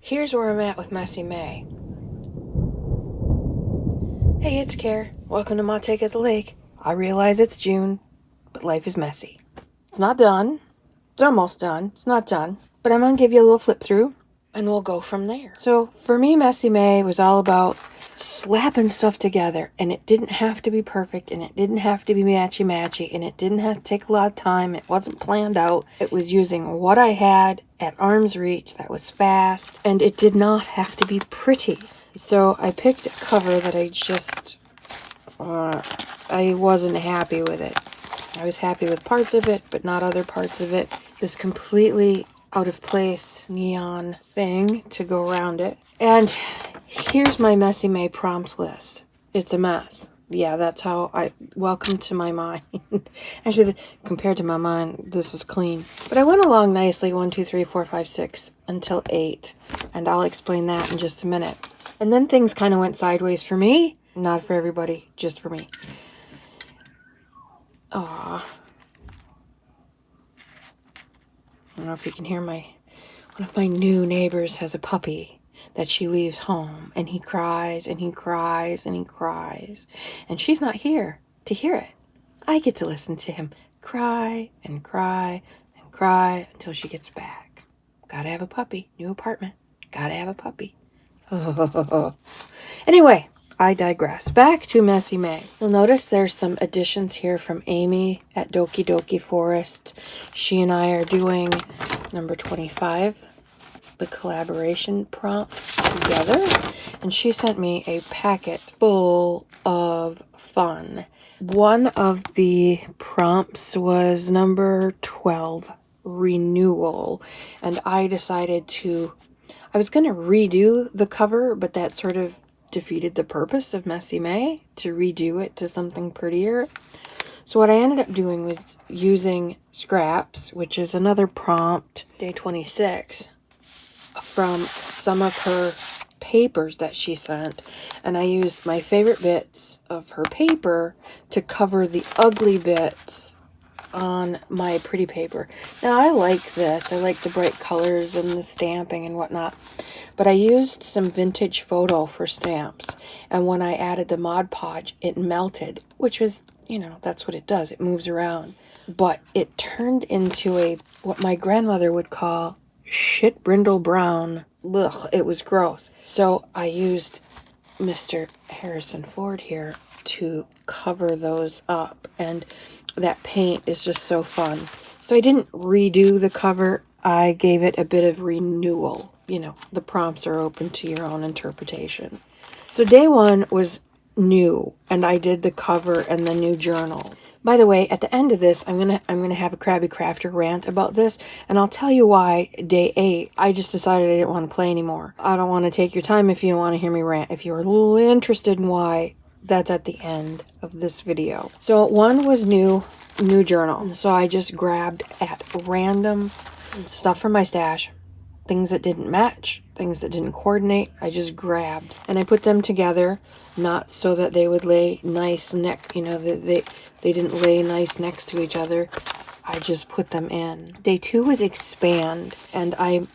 here's where I'm at with Messy May. Hey, it's Care. Welcome to my take at the lake. I realize it's June, but life is messy. It's not done. It's almost done. It's not done. But I'm going to give you a little flip through, and we'll go from there. So for me, Messy May was all about slapping stuff together, and it didn't have to be perfect, and it didn't have to be matchy-matchy, and it didn't have to take a lot of time. It wasn't planned out. It was using what I had at arm's reach that was fast, and it did not have to be pretty. So I picked a cover that I just, I wasn't happy with it. I was happy with parts of it, but not other parts of it. This completely out of place neon thing to go around it. And here's my Messy May prompts list. It's a mess. Yeah, that's how welcome to my mind. Actually, compared to my mind, this is clean. But I went along nicely, 1, 2, 3, 4, 5, 6, until 8. And I'll explain that in just a minute. And then things kind of went sideways for me. Not for everybody, just for me. Aww. I don't know if you can hear one of my new neighbors has a puppy that she leaves home, and he cries and he cries and he cries, and she's not here to hear it. I get to listen to him cry and cry and cry until she gets back. Gotta have a puppy. New apartment. Gotta have a puppy. Anyway, I digress. Back to Messy May. You'll notice there's some additions here from Amy at Doki Doki Forest. She and I are doing number 25, the collaboration prompt together. And she sent me a packet full of fun. One of the prompts was number 12, renewal. And I decided I was going to redo the cover, but that sort of defeated the purpose of Messy May, to redo it to something prettier. So what I ended up doing was using scraps, which is another prompt, day 26, from some of her papers that she sent. And I used my favorite bits of her paper to cover the ugly bits on my pretty paper. Now I like this. I like the bright colors and the stamping and whatnot. But I used some vintage photo for stamps. And when I added the Mod Podge, it melted, which was, that's what it does. It moves around. But it turned into what my grandmother would call shit brindle brown. Ugh, it was gross. So I used Mr. Harrison Ford here to cover those up. And that paint is just so fun. So I didn't redo the cover. I gave it a bit of renewal. The prompts are open to your own interpretation. So day 1 was new, and I did the cover and the new journal. By the way, at the end of this, I'm gonna have a Krabby Crafter rant about this, and I'll tell you why day 8, I just decided I didn't want to play anymore. I don't want to take your time if you don't want to hear me rant. If you're a little interested in why, that's at the end of this video. So 1 was new journal. So I just grabbed at random stuff from my stash. Things that didn't match, things that didn't coordinate, I just grabbed. And I put them together, not so that they would lay nice they didn't lay nice next to each other. I just put them in. Day 2 was expand, and I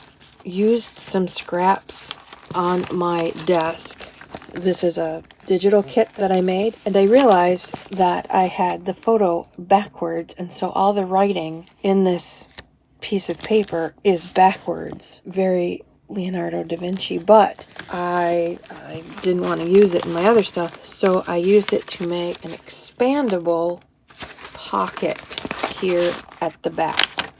used some scraps on my desk. This is a digital kit that I made, and I realized that I had the photo backwards, and so all the writing in this piece of paper is backwards. Very Leonardo da Vinci, but I didn't want to use it in my other stuff, so I used it to make an expandable pocket here at the back.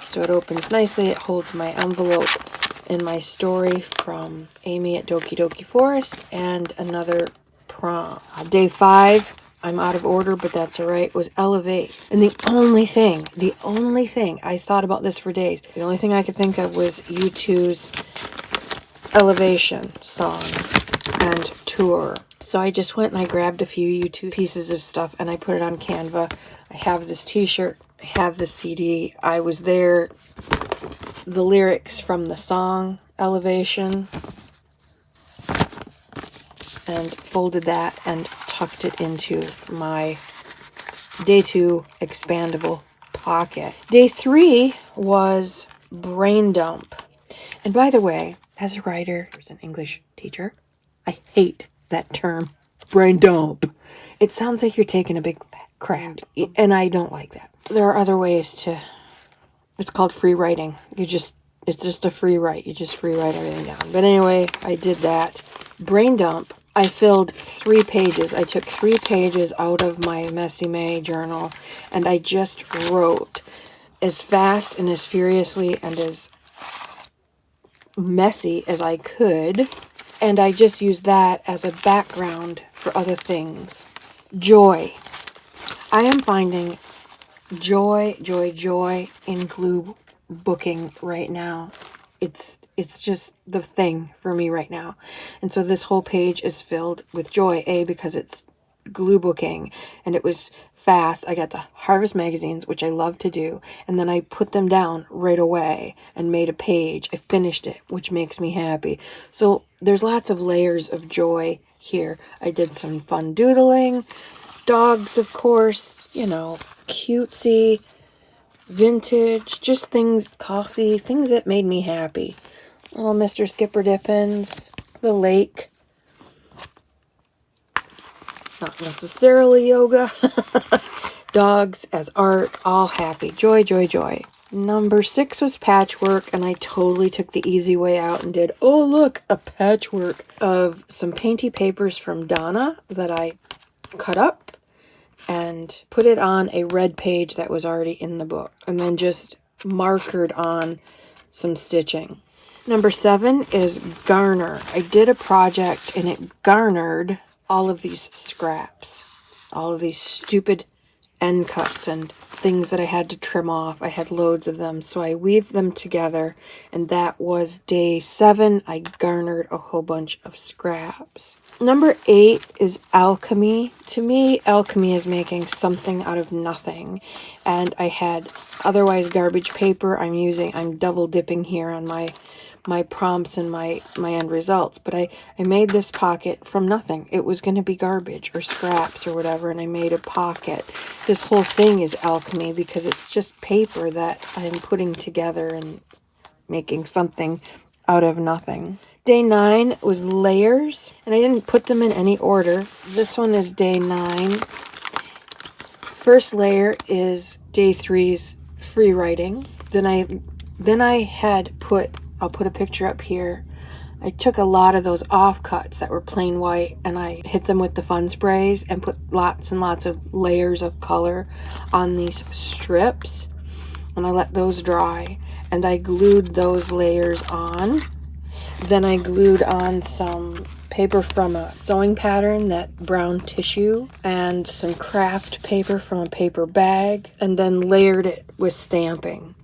So it opens nicely. It holds my envelope and my story from Amy at Doki Doki Forest and another prompt. Day 5, I'm out of order, but that's all right, was elevate. And the only thing, I thought about this for days. The only thing I could think of was U2's Elevation song and tour. So I just went and I grabbed a few U2 pieces of stuff and I put it on Canva. I have this t-shirt, I have the CD. I was there, the lyrics from the song Elevation, and folded that and tucked it into my day 2 expandable pocket. Day 3 was brain dump. And by the way, as a writer, as an English teacher, I hate that term, brain dump. It sounds like you're taking a big fat crap, and I don't like that. There are other ways to, it's called free writing. It's just a free write. You just free write everything down. But anyway, I did that. Brain dump. I filled 3 pages. I took 3 pages out of my Messy May journal, and I just wrote as fast and as furiously and as messy as I could, and I just used that as a background for other things. Joy. I am finding joy in glue booking right now. It's just the thing for me right now. And so this whole page is filled with joy, because it's glue booking and it was fast. I got to harvest magazines, which I love to do, and then I put them down right away and made a page. I finished it, which makes me happy. So there's lots of layers of joy here. I did some fun doodling, dogs, of course, you know, cutesy, vintage, just things, coffee, things that made me happy. Little Mr. Skipper Dippins, the lake. Not necessarily yoga. Dogs as art, all happy. Joy, joy, joy. Number 6 was patchwork, and I totally took the easy way out and did, oh look, a patchwork of some painty papers from Donna that I cut up and put it on a red page that was already in the book, and then just markered on some stitching. Number 7 is garner. I did a project and it garnered all of these scraps, all of these stupid end cuts and things that I had to trim off. I had loads of them, so I weaved them together, and that was day 7. I garnered a whole bunch of scraps. Number 8 is alchemy. To me, alchemy is making something out of nothing, and I had otherwise garbage paper. I'm double dipping here on my prompts and my end results, but I made this pocket from nothing. It was going to be garbage or scraps or whatever, and I made a pocket. This whole thing is alchemy because it's just paper that I'm putting together and making something out of nothing. Day 9 was layers, and I didn't put them in any order. This one is day 9. First layer is day 3's free writing. Then I had put, I'll put a picture up here. I took a lot of those offcuts that were plain white, and I hit them with the fun sprays and put lots and lots of layers of color on these strips, and I let those dry, and I glued those layers on. Then I glued on some paper from a sewing pattern, that brown tissue, and some craft paper from a paper bag, and then layered it with stamping.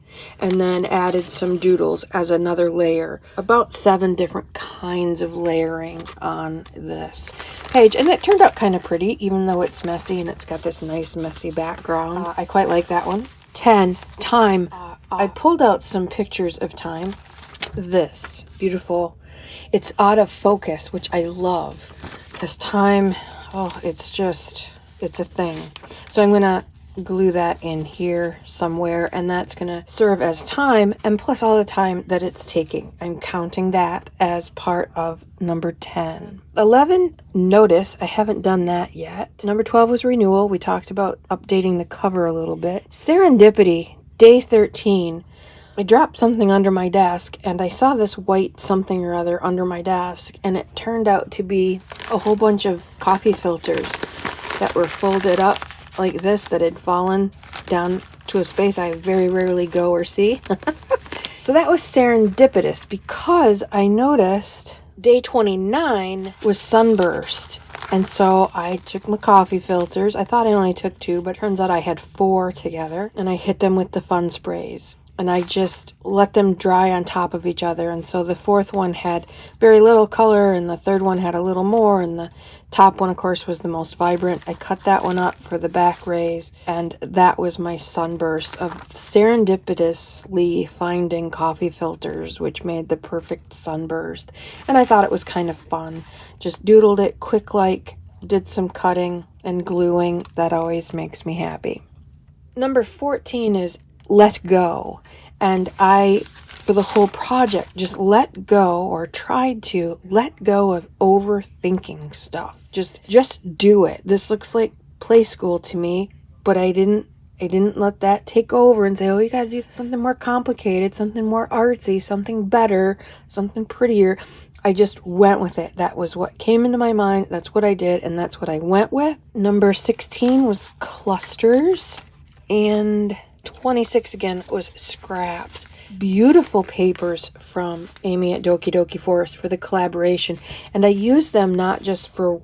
And then added some doodles as another layer. About 7 different kinds of layering on this page. And it turned out kind of pretty, even though it's messy and it's got this nice messy background. I quite like that one. 10, time. I pulled out some pictures of time. This, beautiful. It's out of focus, which I love. This time, it's a thing. So I'm going to glue that in here somewhere, and that's going to serve as time, and plus all the time that it's taking. I'm counting that as part of number 10. 11, notice. I haven't done that yet. Number 12 was renewal. We talked about updating the cover a little bit. Serendipity, day 13. I dropped something under my desk, and I saw this white something or other under my desk, and it turned out to be a whole bunch of coffee filters that were folded up like this, that had fallen down to a space I very rarely go or see. So that was serendipitous, because I noticed day 29 was sunburst. And so I took my coffee filters. I thought I only took 2, but turns out I had 4 together. And I hit them with the fun sprays. And I just let them dry on top of each other. And so the 4th one had very little color, and the 3rd one had a little more, and the top one, of course, was the most vibrant. I cut that one up for the back rays, and that was my sunburst of serendipitously finding coffee filters, which made the perfect sunburst. And I thought it was kind of fun. Just doodled it quick, like, did some cutting and gluing. That always makes me happy. Number 14 is let go. And I for the whole project. Just let go, or tried to let go of overthinking stuff. Just do it. This looks like play school to me, but I didn't let that take over and say, oh, you gotta do something more complicated, something more artsy, something better, something prettier. I just went with it. That was what came into my mind. That's what I did, and that's what I went with. Number 16 was clusters, and 26 again was scraps. Beautiful papers from Amy at Doki Doki Forest for the collaboration, and I use them not just for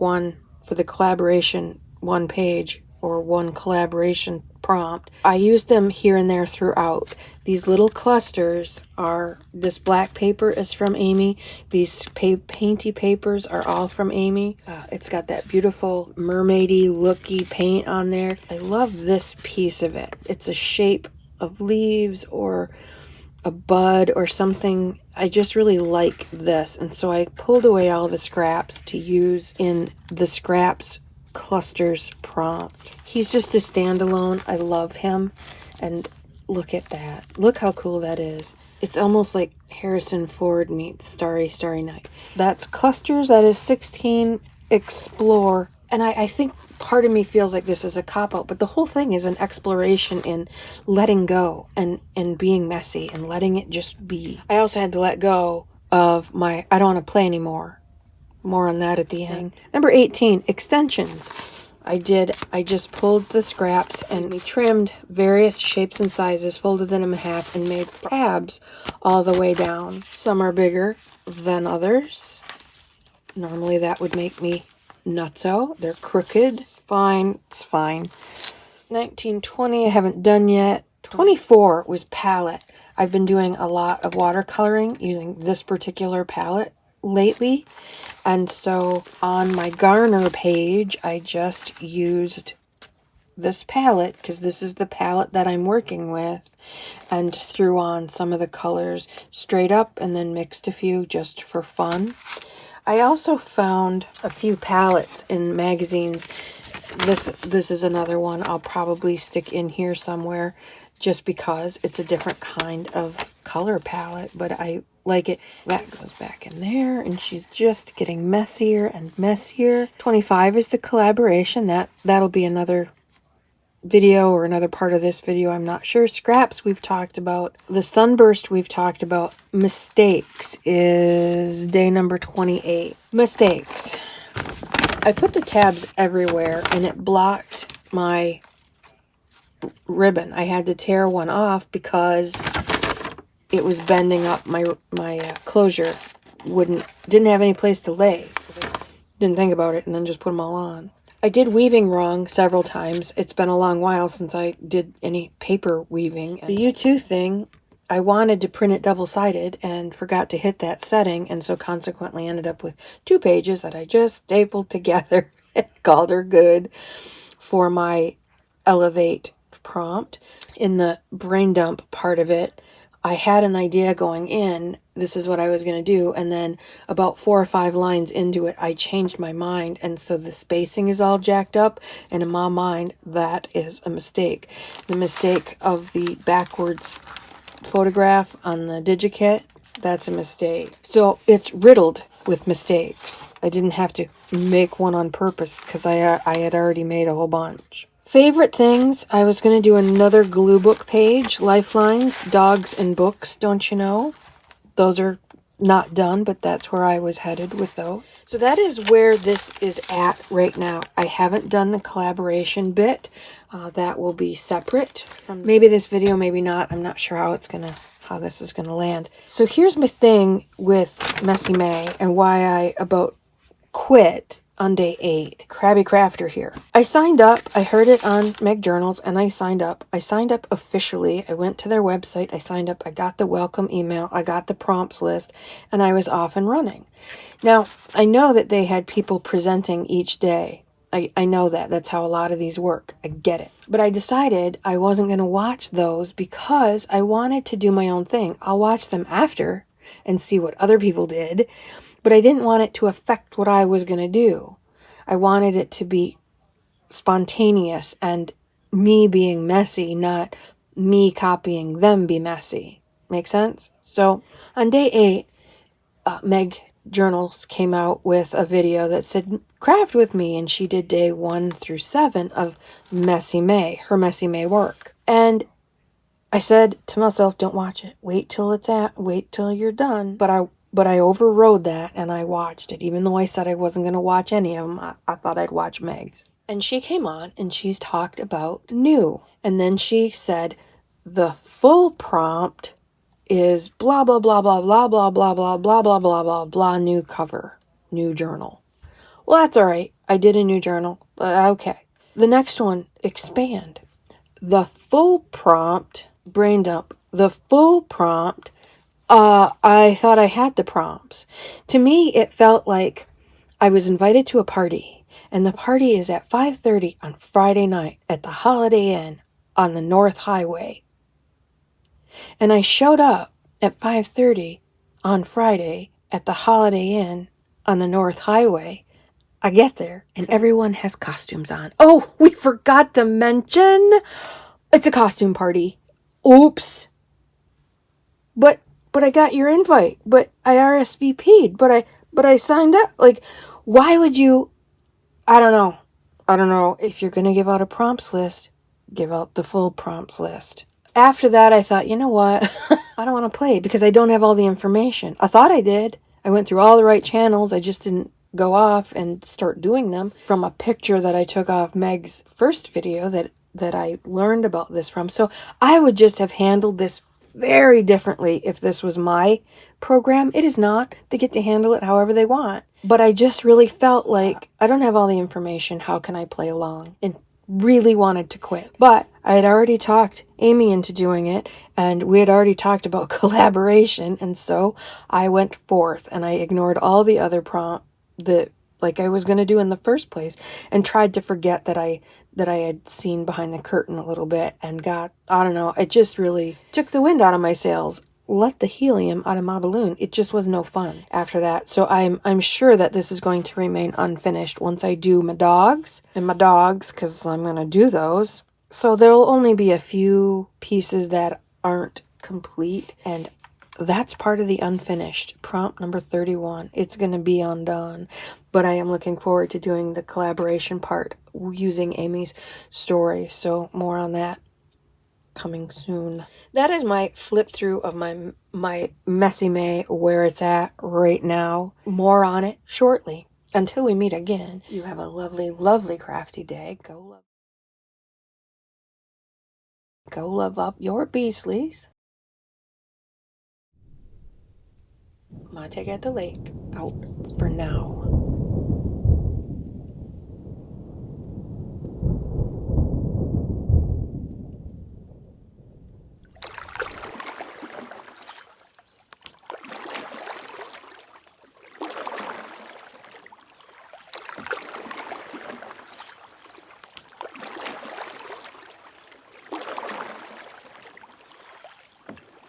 the collaboration one page or one collaboration prompt. I use them here and there throughout. These little clusters are, this black paper is from Amy. These painty papers are all from Amy. It's got that beautiful mermaidy looky paint on there. I love this piece of it. It's a shape of leaves or a bud or something. I just really like this, and so I pulled away all the scraps to use in the scraps clusters prompt. He's just a standalone. I love him, and look at that. Look how cool that is. It's almost like Harrison Ford meets Starry Night. That's clusters. That is 16. Explore. And I think part of me feels like this is a cop-out, but the whole thing is an exploration in letting go and being messy and letting it just be. I also had to let go of my, I don't want to play anymore. More on that at the end. Number 18, extensions. I just pulled the scraps and we trimmed various shapes and sizes, folded them in half, and made tabs all the way down. Some are bigger than others. Normally that would make me nutso. They're crooked. Fine. It's fine. 19, 20 I haven't done yet. 24 was palette. I've been doing a lot of watercoloring using this particular palette lately. And so on my Garner page, I just used this palette because this is the palette that I'm working with, and threw on some of the colors straight up and then mixed a few just for fun. I also found a few palettes in magazines. This is another one I'll probably stick in here somewhere just because it's a different kind of color palette, but I like it. That goes back in there, and she's just getting messier and messier. 25 is the collaboration. That'll be another video or another part of this video, I'm not sure. Scraps we've talked about. The sunburst we've talked about. Mistakes is day number 28. Mistakes. I put the tabs everywhere and it blocked my ribbon. I had to tear one off because it was bending up my closure. Didn't have any place to lay. Didn't think about it and then just put them all on. I did weaving wrong several times. It's been a long while since I did any paper weaving. The U2 thing, I wanted to print it double-sided and forgot to hit that setting, and so consequently ended up with 2 pages that I just stapled together and called her good for my Elevate prompt. In the brain dump part of it, I had an idea going in, this is what I was going to do, and then about 4 or 5 lines into it, I changed my mind, and so the spacing is all jacked up, and in my mind, that is a mistake. The mistake of the backwards photograph on the DigiKit, that's a mistake. So it's riddled with mistakes. I didn't have to make one on purpose because I had already made a whole bunch. Favorite things, I was going to do another glue book page, lifelines, dogs and books, don't you know? Those are not done, but that's where I was headed with those. So that is where this is at right now. I haven't done the collaboration bit. That will be separate from maybe this video, maybe not. I'm not sure how this is gonna land. So here's my thing with Messy May and why I about quit on day 8. Krabby Crafter here. I signed up. I heard it on Meg Journals and I signed up. I signed up officially. I went to their website. I signed up. I got the welcome email. I got the prompts list and I was off and running. Now, I know that they had people presenting each day. I know that. That's how a lot of these work. I get it. But I decided I wasn't going to watch those because I wanted to do my own thing. I'll watch them after and see what other people did. But I didn't want it to affect what I was going to do. I wanted it to be spontaneous and me being messy, not me copying them be messy. Make sense? So on day 8, Meg Journals came out with a video that said craft with me, and she did day 1 through 7 of Messy May, her Messy May work. And I said to myself, don't watch it. Wait till you're done. But I overrode that and I watched it. Even though I said I wasn't going to watch any of them, I thought I'd watch Meg's. And she came on and she's talked about new. And then she said the full prompt is blah, blah, blah, blah, blah, blah, blah, blah, blah, blah, blah, blah, blah, new cover, new journal. Well, that's all right. I did a new journal. Okay. The next one, expand. The full prompt, brain dump, the full prompt, I thought I had the prompts. To me, it felt like I was invited to a party, and the party is at 5:30 on Friday night at the Holiday Inn on the North Highway. And I showed up at 5:30 on Friday at the Holiday Inn on the North Highway. I get there, and everyone has costumes on. Oh, we forgot to mention, it's a costume party. Oops. But I got your invite. But I RSVP'd. But I signed up. Like, why would you? I don't know. I don't know. If you're gonna give out a prompts list, give out the full prompts list. After that, I thought, you know what? I don't want to play because I don't have all the information. I thought I did. I went through all the right channels. I just didn't go off and start doing them from a picture that I took off Meg's first video that I learned about this from. So I would just have handled this very differently if this was my program. It is not. They get to handle it however they want. But I just really felt like I don't have all the information. How can I play along? And really wanted to quit. But I had already talked Amy into doing it, and we had already talked about collaboration, and so I went forth and I ignored all the other prompts that like I was going to do in the first place, and tried to forget that I had seen behind the curtain a little bit, and got, I don't know, it just really took the wind out of my sails, let the helium out of my balloon. It just was no fun after that. So I'm sure that this is going to remain unfinished once I do my dogs, because I'm going to do those. So there'll only be a few pieces that aren't complete, and that's part of the unfinished. Prompt number 31. It's going to be undone. But I am looking forward to doing the collaboration part using Amy's story. So more on that coming soon. That is my flip through of my Messy May, where it's at right now. More on it shortly. Until we meet again, you have a lovely, lovely crafty day. Go love up your Beasleys. Montague at the Lake, out for now.